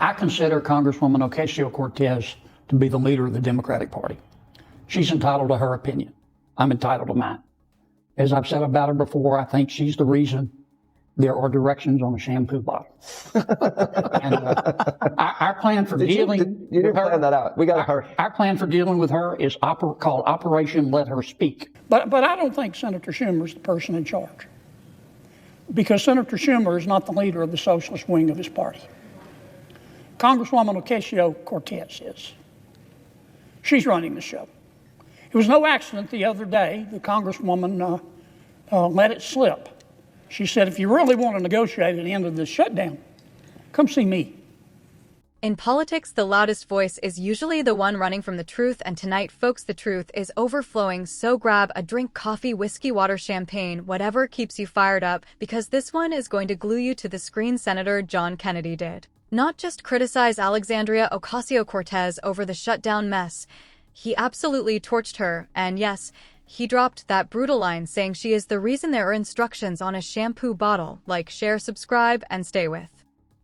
I consider Congresswoman Ocasio-Cortez to be the leader of the Democratic Party. She's entitled to her opinion. I'm entitled to mine. As I've said about her before, I think she's the reason there are directions on a shampoo bottle. And our plan for dealing you didn't with her, plan that out. We got to hurry. Our plan for dealing with her is called Operation Let Her Speak. But I don't think Senator Schumer is the person in charge, because Senator Schumer is not the leader of the socialist wing of his party. Congresswoman Ocasio-Cortez is. She's running the show. It was no accident the other day the Congresswoman let it slip. She said, if you really want to negotiate an end of this shutdown, come see me. In politics, the loudest voice is usually the one running from the truth, and tonight, folks, the truth is overflowing, so grab a drink, coffee, whiskey, water, champagne, whatever keeps you fired up, because this one is going to glue you to the screen. Senator John Kennedy did not just criticize Alexandria Ocasio-Cortez over the shutdown mess. He absolutely torched her, and yes, he dropped that brutal line saying she is the reason there are instructions on a shampoo bottle, like share, subscribe, and stay with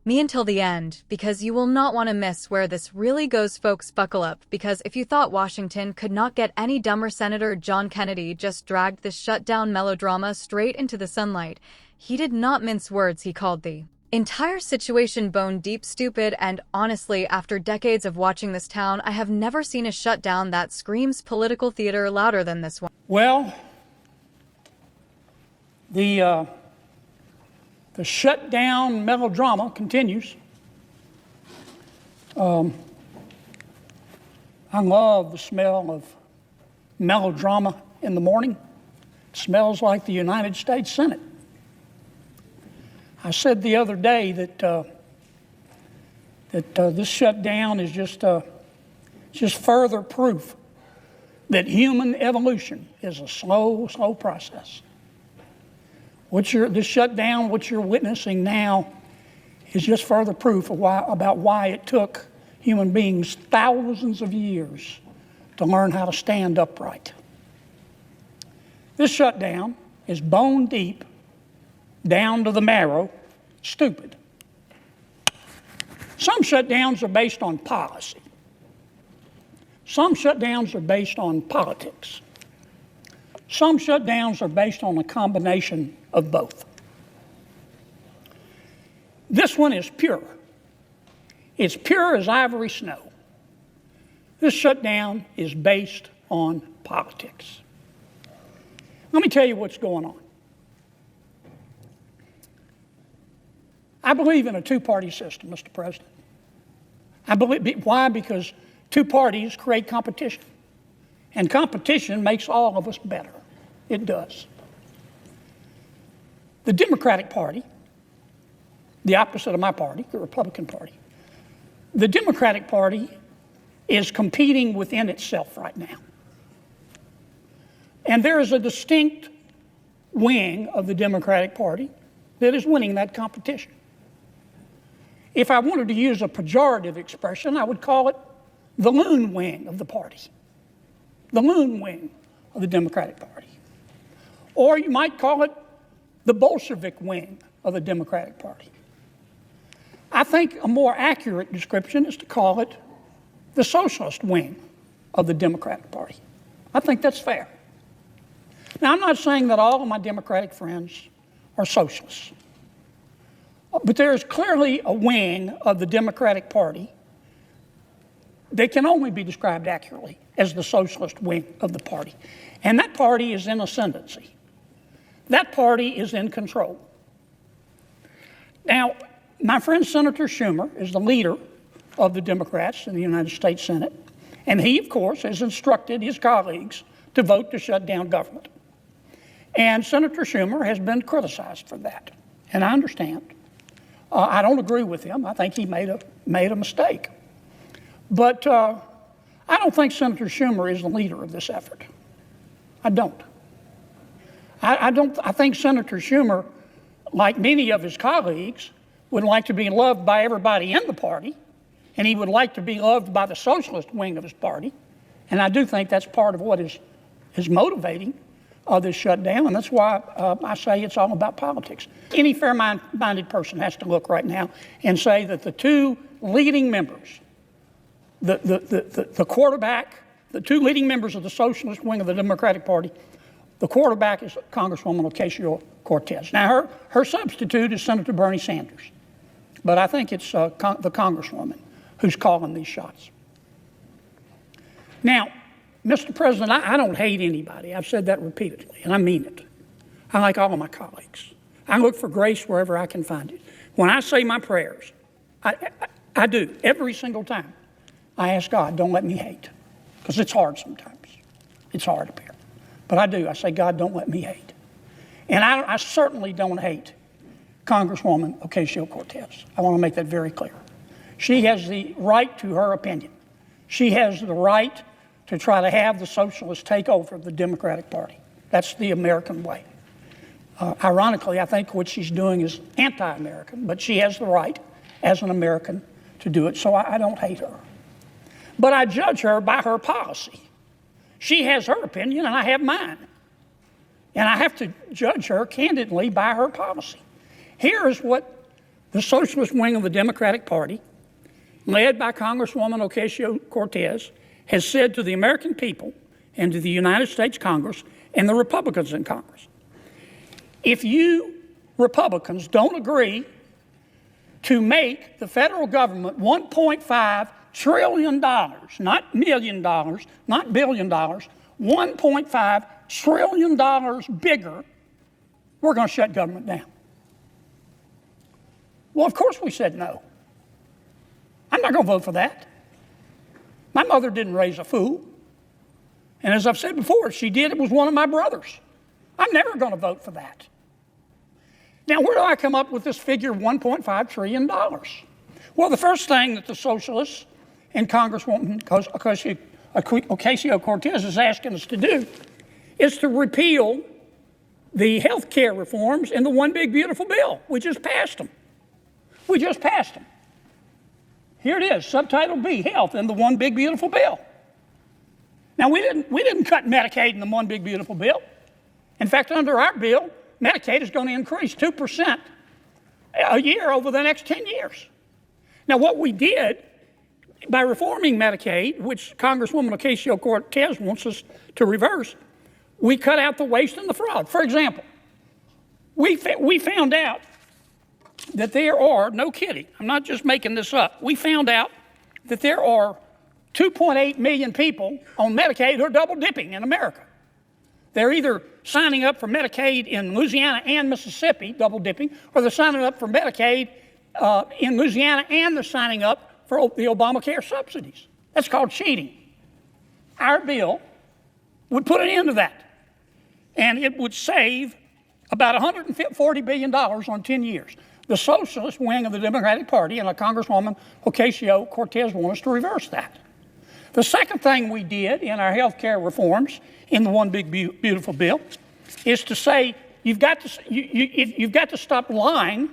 me until the end, because you will not want to miss where this really goes, folks. Buckle up, because if you thought Washington could not get any dumber, Senator John Kennedy just dragged this shutdown melodrama straight into the sunlight. He did not mince words. He called the entire situation bone deep, stupid, and honestly, after decades of watching this town, I have never seen a shutdown that screams political theater louder than this one. Well, the shutdown melodrama continues. I love the smell of melodrama in the morning. It smells like the United States Senate. I said the other day that this shutdown is just further proof that human evolution is a slow process. This shutdown, what you're witnessing now, is just further proof of about why it took human beings thousands of years to learn how to stand upright. This shutdown is bone deep, down to the marrow, stupid. Some shutdowns are based on policy. Some shutdowns are based on politics. Some shutdowns are based on a combination of both. This one is pure. It's pure as ivory snow. This shutdown is based on politics. Let me tell you what's going on. I believe in a two-party system, Mr. President. Why? Because two parties create competition. And competition makes all of us better. It does. The Democratic Party, the opposite of my party, the Republican Party, the Democratic Party is competing within itself right now. And there is a distinct wing of the Democratic Party that is winning that competition. If I wanted to use a pejorative expression, I would call it the loon wing of the party, the loon wing of the Democratic Party. Or you might call it the Bolshevik wing of the Democratic Party. I think a more accurate description is to call it the socialist wing of the Democratic Party. I think that's fair. Now, I'm not saying that all of my Democratic friends are socialists. But there is clearly a wing of the Democratic Party that can only be described accurately as the socialist wing of the party. And that party is in ascendancy. That party is in control. Now, my friend Senator Schumer is the leader of the Democrats in the United States Senate. And he, of course, has instructed his colleagues to vote to shut down government. And Senator Schumer has been criticized for that. And I understand. I don't agree with him. I think he made a mistake. But I don't think Senator Schumer is the leader of this effort. I don't. I think Senator Schumer, like many of his colleagues, would like to be loved by everybody in the party, and he would like to be loved by the socialist wing of his party. And I do think that's part of what is motivating this shutdown, and that's why I say it's all about politics. Any fair-minded person has to look right now and say that the two leading members, the quarterback, the two leading members of the socialist wing of the Democratic Party, the quarterback is Congresswoman Ocasio-Cortez. Now, her substitute is Senator Bernie Sanders. But I think it's the Congresswoman who's calling these shots. Now, Mr. President, I don't hate anybody. I've said that repeatedly, and I mean it. I like all of my colleagues. I look for grace wherever I can find it. When I say my prayers, I do, every single time. I ask God, don't let me hate, because it's hard sometimes. It's hard up here. But I do. I say, God, don't let me hate. And I certainly don't hate Congresswoman Ocasio-Cortez. I want to make that very clear. She has the right to her opinion. She has the right to try to have the socialists take over the Democratic Party. That's the American way. Ironically, I think what she's doing is anti-American, but she has the right as an American to do it, so I don't hate her. But I judge her by her policy. She has her opinion, and I have mine. And I have to judge her candidly by her policy. Here is what the socialist wing of the Democratic Party, led by Congresswoman Ocasio-Cortez, has said to the American people and to the United States Congress and the Republicans in Congress. If you Republicans don't agree to make the federal government $1.5 trillion, not $1 million, not $1 billion, $1.5 trillion bigger, we're going to shut government down. Well, of course we said no. I'm not going to vote for that. My mother didn't raise a fool. And as I've said before, if she did, it was one of my brothers. I'm never going to vote for that. Now, where do I come up with this figure, $1.5 trillion? Well, the first thing that the socialists and Congresswoman Ocasio-Cortez is asking us to do is to repeal the health care reforms in the One Big Beautiful Bill. We just passed them. We just passed them. Here it is, Subtitle B, Health in the One Big Beautiful Bill. Now, we didn't cut Medicaid in the One Big Beautiful Bill. In fact, under our bill, Medicaid is going to increase 2% a year over the next 10 years. Now, what we did by reforming Medicaid, which Congresswoman Ocasio-Cortez wants us to reverse, we cut out the waste and the fraud. For example, we found out that there are, no kidding, I'm not just making this up, we found out that there are 2.8 million people on Medicaid who are double dipping in America. They're either signing up for Medicaid in Louisiana and Mississippi, double dipping, or they're signing up for Medicaid in Louisiana and they're signing up for the Obamacare subsidies. That's called cheating. Our bill would put an end to that. And it would save about $140 billion on 10 years. The socialist wing of the Democratic Party and Congresswoman Ocasio-Cortez want us to reverse that. The second thing we did in our health care reforms in the One Big Beautiful Bill is to say you've got to stop lying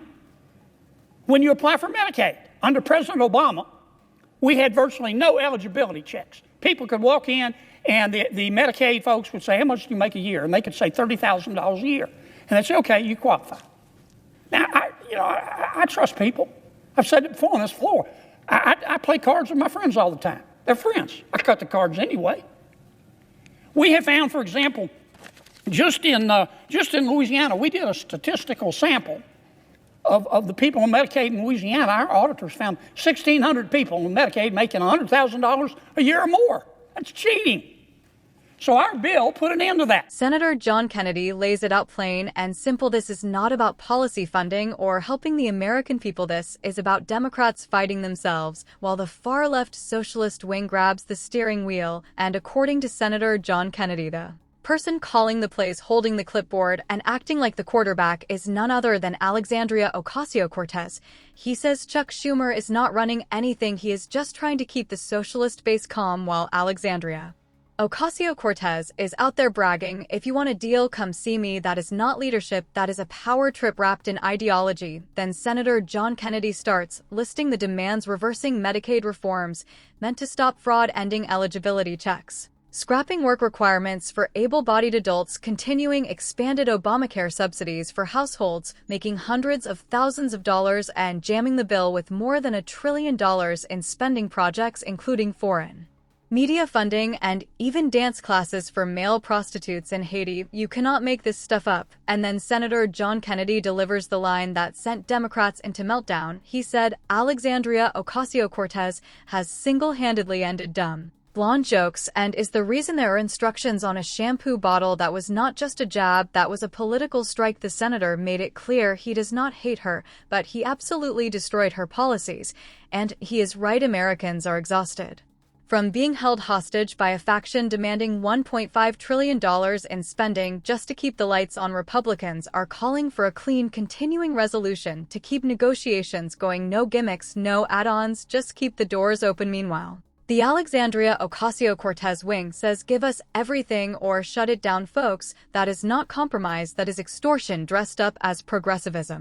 when you apply for Medicaid. Under President Obama, we had virtually no eligibility checks. People could walk in and the Medicaid folks would say, how much do you make a year? And they could say $30,000 a year. And they'd say, okay, you qualify. Now, I trust people. I've said it before on this floor. I play cards with my friends all the time. They're friends. I cut the cards anyway. We have found, for example, just in Louisiana, we did a statistical sample of the people on Medicaid in Louisiana. Our auditors found 1,600 people on Medicaid making $100,000 a year or more. That's cheating. So our bill put an end to that. Senator John Kennedy lays it out plain and simple. This is not about policy funding or helping the American people. This is about Democrats fighting themselves, while the far-left socialist wing grabs the steering wheel. And according to Senator John Kennedy, the person calling the plays, holding the clipboard, and acting like the quarterback is none other than Alexandria Ocasio-Cortez. He says Chuck Schumer is not running anything. He is just trying to keep the socialist base calm, while Alexandria Ocasio-Cortez is out there bragging, if you want a deal, come see me. That is not leadership. That is a power trip wrapped in ideology. Then Senator John Kennedy starts listing the demands, reversing Medicaid reforms meant to stop fraud, ending eligibility checks. Scrapping work requirements for able-bodied adults, continuing expanded Obamacare subsidies for households making hundreds of thousands of dollars, and jamming the bill with more than $1 trillion in spending projects including foreign media funding and even dance classes for male prostitutes in Haiti. You cannot make this stuff up. And then Senator John Kennedy delivers the line that sent Democrats into meltdown. He said, Alexandria Ocasio-Cortez has single-handedly ended dumb blonde jokes and is the reason there are instructions on a shampoo bottle that was not just a jab, that was a political strike. The senator made it clear he does not hate her, but he absolutely destroyed her policies. And he is right, Americans are exhausted from being held hostage by a faction demanding $1.5 trillion in spending just to keep the lights on. Republicans are calling for a clean, continuing resolution to keep negotiations going. No gimmicks, no add-ons, just keep the doors open. Meanwhile, the Alexandria Ocasio-Cortez wing says, give us everything or shut it down, folks. That is not compromise, that is extortion dressed up as progressivism.